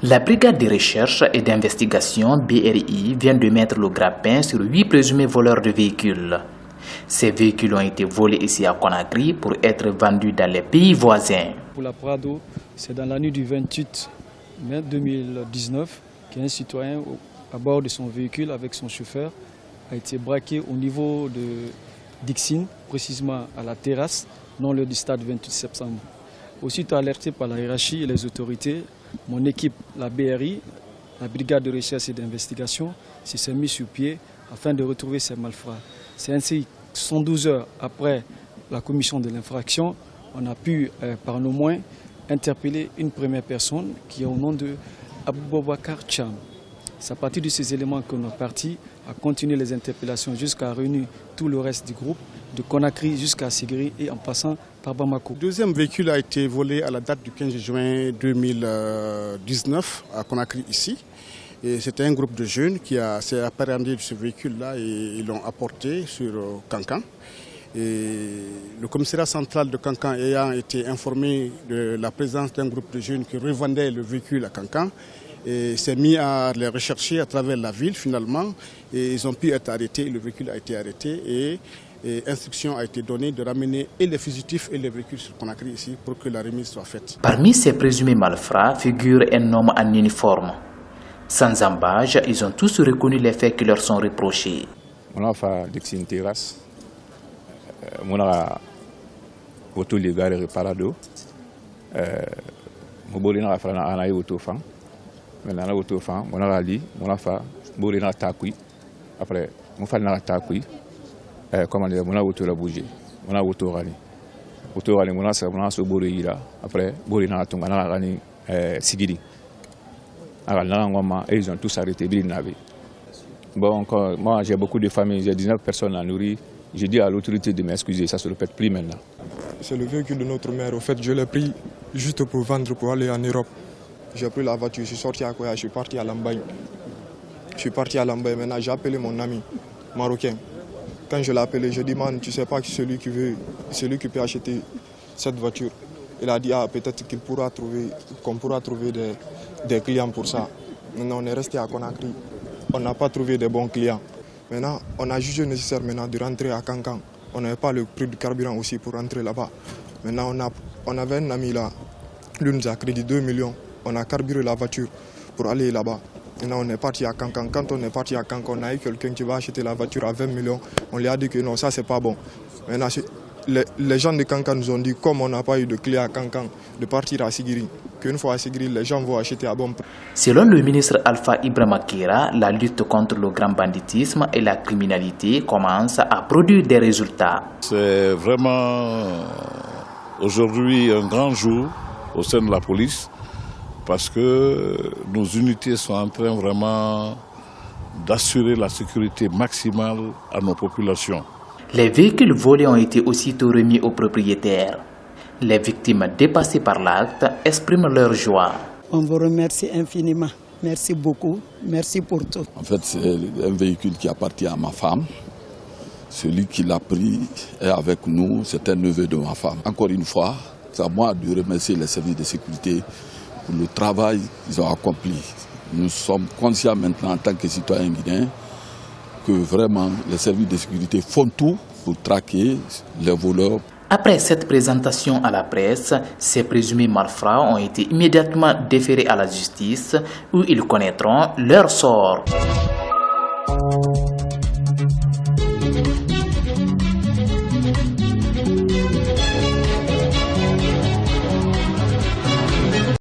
La brigade de recherche et d'investigation BRI vient de mettre le grappin sur 8 présumés voleurs de véhicules. Ces véhicules ont été volés ici à Conakry pour être vendus dans les pays voisins. Pour la Prado, c'est dans la nuit du 28 mai 2019 qu'un citoyen à bord de son véhicule avec son chauffeur a été braqué au niveau de Dixine, précisément à la terrasse, non lieu du stade 28 septembre. Aussitôt alerté par la hiérarchie et les autorités, mon équipe, la BRI, la brigade de recherche et d'investigation, s'est mise sur pied afin de retrouver ces malfrats. C'est ainsi, 112 heures après la commission de l'infraction, on a pu, par nos moyens, interpeller une première personne qui est au nom de Aboubakar Cham. C'est à partir de ces éléments qu'on est parti à continuer les interpellations jusqu'à réunir tout le reste du groupe, de Conakry jusqu'à Sigiri et en passant par Bamako. Le deuxième véhicule a été volé à la date du 15 juin 2019 à Conakry ici. C'était un groupe de jeunes qui s'est appréhendé de ce véhicule-là et ils l'ont apporté sur Cancan. Et le commissariat central de Cancan ayant été informé de la présence d'un groupe de jeunes qui revendait le véhicule à Cancan, et s'est mis à les rechercher à travers la ville finalement et ils ont pu être arrêtés, le véhicule a été arrêté et instruction a été donnée de ramener et les fugitifs et les véhicules sur Conakry ici pour que la remise soit faite. Parmi ces présumés malfrats figure un homme en uniforme. Sans embâche, ils ont tous reconnu les faits qui leur sont reprochés. On a fait Dixine Terrasse, on a auto légal et parado, on a fait auto fan. Maintenant, on a auto fan, on a ali, on a fait on a takui. Après, on fait na takui. Comment dire, on a auto la bouger, on a auto rali, on a ce bourri là. Après, bourri na tonga na rani sigiri. Et ils ont tous arrêté. Bon, encore, moi j'ai beaucoup de familles, j'ai 19 personnes à nourrir. J'ai dit à l'autorité de m'excuser, ça ne se répète plus maintenant. C'est le véhicule de notre mère. Au fait, je l'ai pris juste pour vendre, pour aller en Europe. J'ai pris la voiture, je suis sorti à Koya, je suis parti à Lambaye. Maintenant j'ai appelé mon ami marocain. Quand je l'ai appelé, je dis, man, tu sais pas que celui qui peut acheter cette voiture. Il a dit, peut-être qu'on pourra trouver des clients pour ça. Maintenant, on est resté à Conakry. On n'a pas trouvé de bons clients. Maintenant, on a jugé nécessaire maintenant de rentrer à Cancan. On n'avait pas le prix du carburant aussi pour rentrer là-bas. Maintenant, on avait un ami là. Lui nous a crédité 2 millions. On a carburé la voiture pour aller là-bas. Maintenant, on est parti à Cancan. Quand on est parti à Cancan, on a eu quelqu'un qui va acheter la voiture à 20 millions. On lui a dit que non, ça, c'est pas bon. Maintenant, les gens de Cancan nous ont dit, comme on n'a pas eu de clé à Cancan, de partir à Sigiri. Qu'une fois à Sigiri, les gens vont acheter à bon prix. Selon le ministre Alpha Ibrahima Kera, la lutte contre le grand banditisme et la criminalité commence à produire des résultats. C'est vraiment aujourd'hui un grand jour au sein de la police parce que nos unités sont en train vraiment d'assurer la sécurité maximale à nos populations. Les véhicules volés ont été aussitôt remis aux propriétaires. Les victimes dépassées par l'acte expriment leur joie. On vous remercie infiniment. Merci beaucoup. Merci pour tout. En fait, c'est un véhicule qui appartient à ma femme. Celui qui l'a pris est avec nous. C'est un neveu de ma femme. Encore une fois, c'est à moi de remercier les services de sécurité pour le travail qu'ils ont accompli. Nous sommes conscients maintenant en tant que citoyens guinéens que vraiment les services de sécurité font tout pour traquer les voleurs. Après cette présentation à la presse, ces présumés malfrats ont été immédiatement déférés à la justice où ils connaîtront leur sort.